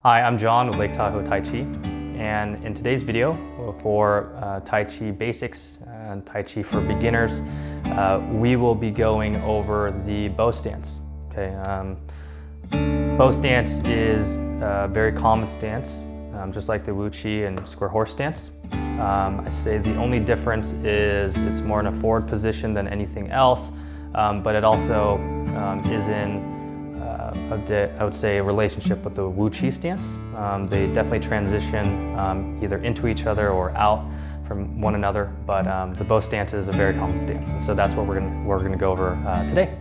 Hi, I'm John with Lake Tahoe Tai Chi, and in today's video for Tai Chi basics and Tai Chi for beginners, we will be going over the bow stance. Okay, bow stance is a very common stance, just like the Wu Chi and square horse stance. I say the only difference is it's more in a forward position than anything else, but it also is in I would say a relationship with the Wu Chi stance. They definitely transition either into each other or out from one another, but the bow stance is a very common stance, and so that's what we're gonna go over today.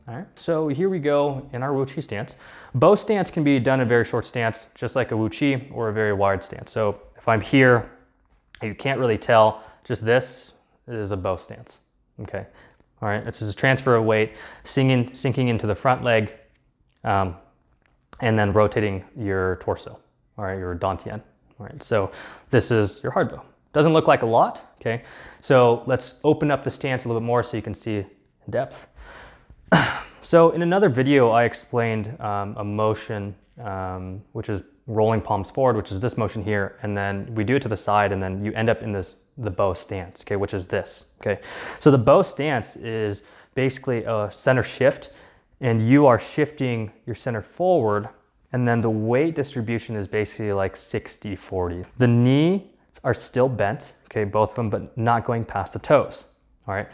All right, so here we go in our Wu Chi stance. Bow stance can be done in a very short stance, just like a Wu Chi, or a very wide stance. So if I'm here, you can't really tell, just this is a bow stance, okay? All right, it's just a transfer of weight, sinking into the front leg, and then rotating your torso, all right, your dantian. All right, so this is your hard bow. Doesn't look like a lot, okay? So let's open up the stance a little bit more so you can see in depth. So in another video, I explained a motion, which is rolling palms forward, which is this motion here, and then we do it to the side, and then you end up in the bow stance, okay, which is this, okay? So the bow stance is basically a center shift, and you are shifting your center forward, and then the weight distribution is basically like 60-40. The knees are still bent, okay, both of them, but not going past the toes, all right?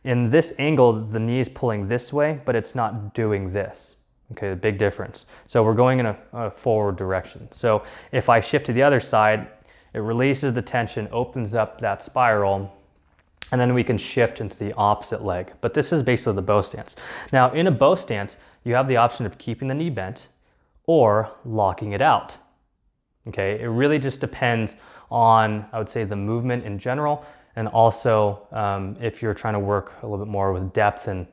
In this angle, the knee is pulling this way, but it's not doing this, okay, the big difference. So we're going in a forward direction. So if I shift to the other side, it releases the tension, opens up that spiral, and then we can shift into the opposite leg. But this is basically the bow stance. Now in a bow stance, you have the option of keeping the knee bent or locking it out. Okay, it really just depends on, I would say, the movement in general, and also if you're trying to work a little bit more with depth and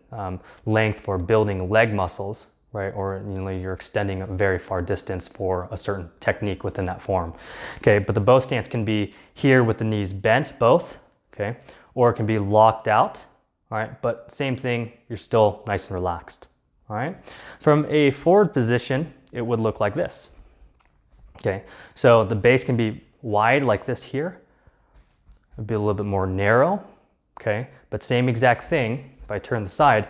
length for building leg muscles, right? Or you're extending a very far distance for a certain technique within that form. Okay, but the bow stance can be here with the knees bent, both, okay? Or it can be locked out, all right? But same thing, you're still nice and relaxed, all right? From a forward position, it would look like this, okay? So the base can be wide like this here. It'd be a little bit more narrow, okay? But same exact thing, if I turn the side,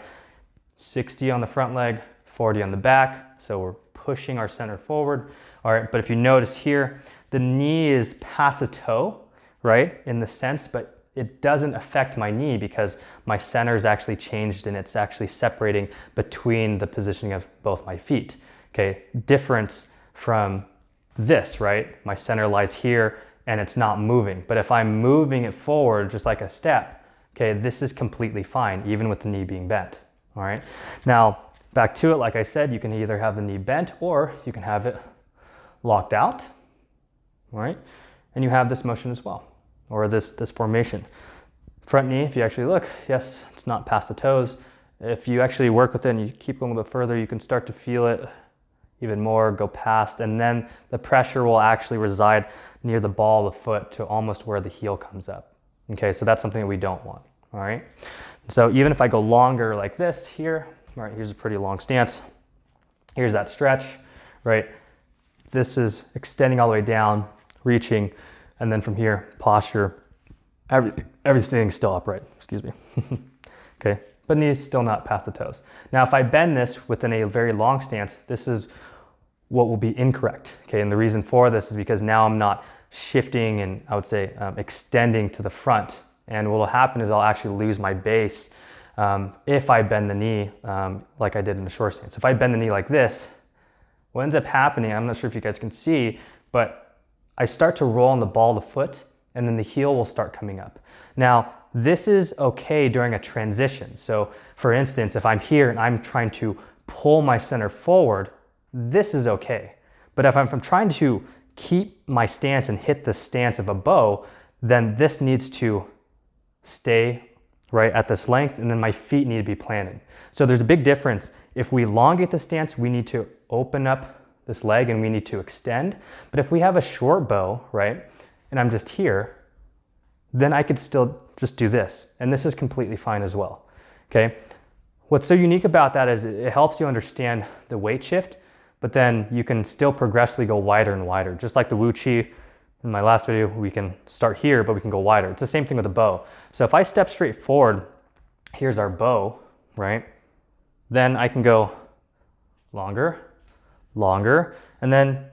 60 on the front leg, 40 on the back, so we're pushing our center forward, all right? But if you notice here, the knee is past the toe, right, in the sense, but it doesn't affect my knee because my center is actually changed and it's actually separating between the positioning of both my feet. Okay, difference from this, right? My center lies here and it's not moving. But if I'm moving it forward just like a step, okay, this is completely fine, even with the knee being bent, all right? Now, back to it, like I said, you can either have the knee bent or you can have it locked out, all right? And you have this motion as well, or this formation. Front knee, if you actually look, yes, it's not past the toes. If you actually work with it and you keep going a little bit further, you can start to feel it even more, go past, and then the pressure will actually reside near the ball of the foot to almost where the heel comes up. Okay, so that's something that we don't want, all right? So even if I go longer like this here, all right, here's a pretty long stance. Here's that stretch, right? This is extending all the way down, reaching, and then from here, posture, everything's still upright, excuse me. Okay, but knees still not past the toes. Now, if I bend this within a very long stance, this is what will be incorrect, okay? And the reason for this is because now I'm not shifting and I would say extending to the front. And what will happen is I'll actually lose my base if I bend the knee like I did in the short stance. If I bend the knee like this, what ends up happening, I'm not sure if you guys can see, but I start to roll on the ball of the foot and then the heel will start coming up. Now, this is okay during a transition. So for instance, if I'm here and I'm trying to pull my center forward, this is okay. But if I'm trying to keep my stance and hit the stance of a bow, then this needs to stay right at this length, and then my feet need to be planted. So there's a big difference. If we elongate the stance, we need to open up this leg and we need to extend. But if we have a short bow, right, and I'm just here, then I could still just do this. And this is completely fine as well, okay? What's so unique about that is it helps you understand the weight shift, but then you can still progressively go wider and wider. Just like the Wu Chi in my last video, we can start here, but we can go wider. It's the same thing with the bow. So if I step straight forward, here's our bow, right? Then I can go longer, longer, and then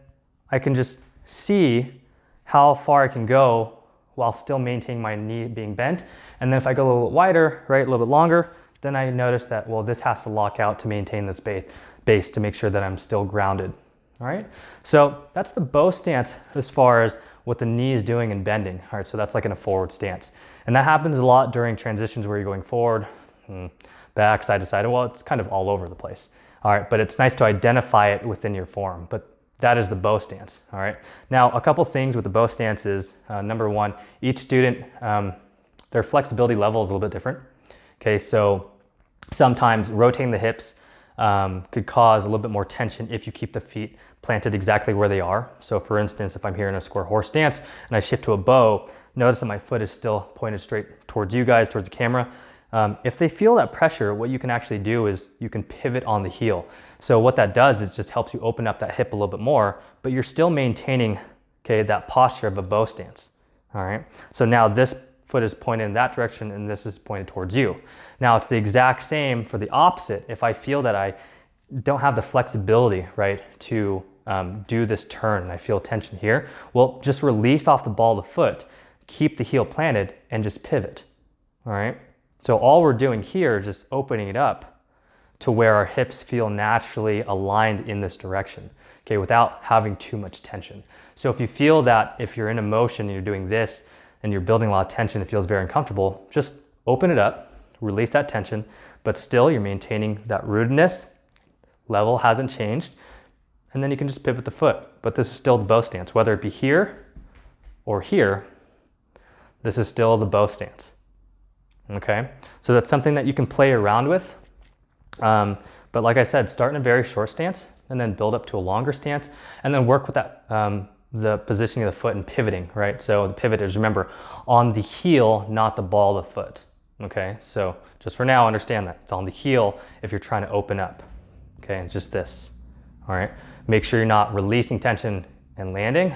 I can just see how far I can go while still maintaining my knee being bent. And then if I go a little bit wider, right, a little bit longer, then I notice that, well, this has to lock out to maintain this base to make sure that I'm still grounded, all right? So that's the bow stance as far as what the knee is doing and bending, all right? So that's like in a forward stance. And that happens a lot during transitions where you're going forward, back, side to side. Well, it's kind of all over the place, all right? But it's nice to identify it within your form. But that is the bow stance, all right? Now, a couple things with the bow stance is, number one, each student, their flexibility level is a little bit different. Okay, so sometimes rotating the hips could cause a little bit more tension if you keep the feet planted exactly where they are. So for instance, if I'm here in a square horse stance and I shift to a bow, notice that my foot is still pointed straight towards you guys, towards the camera. If they feel that pressure, what you can actually do is you can pivot on the heel. So what that does is just helps you open up that hip a little bit more, but you're still maintaining, okay, that posture of a bow stance, all right? So now this foot is pointed in that direction and this is pointed towards you. Now it's the exact same for the opposite. If I feel that I don't have the flexibility, right, to do this turn and I feel tension here, well, just release off the ball of the foot, keep the heel planted and just pivot, all right? So all we're doing here is just opening it up to where our hips feel naturally aligned in this direction, okay, without having too much tension. So if you feel that if you're in a motion and you're doing this and you're building a lot of tension, it feels very uncomfortable, just open it up, release that tension, but still you're maintaining that rootedness, level hasn't changed, and then you can just pivot the foot. But this is still the bow stance, whether it be here or here, this is still the bow stance. Okay, so that's something that you can play around with. But like I said, start in a very short stance and then build up to a longer stance and then work with that, the positioning of the foot and pivoting, right? So the pivot is, remember, on the heel, not the ball of the foot. Okay, so just for now, understand that. It's on the heel if you're trying to open up. Okay, and just this, all right? Make sure you're not releasing tension and landing,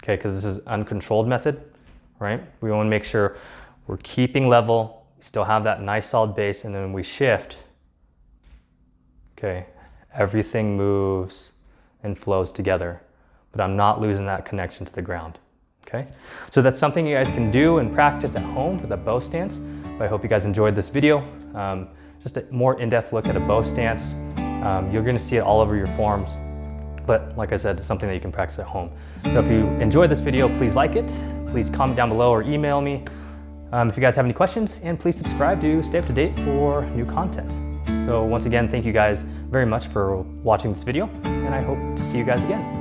okay, because this is uncontrolled method, right? We want to make sure we're keeping level, we still have that nice solid base, and then when we shift, okay, everything moves and flows together, but I'm not losing that connection to the ground, okay? So that's something you guys can do and practice at home for the bow stance. But I hope you guys enjoyed this video. Just a more in-depth look at a bow stance. You're gonna see it all over your forms, but like I said, it's something that you can practice at home. So if you enjoyed this video, please like it, please comment down below or email me. If you guys have any questions, and please subscribe to stay up to date for new content. So once again, thank you guys very much for watching this video, and I hope to see you guys again.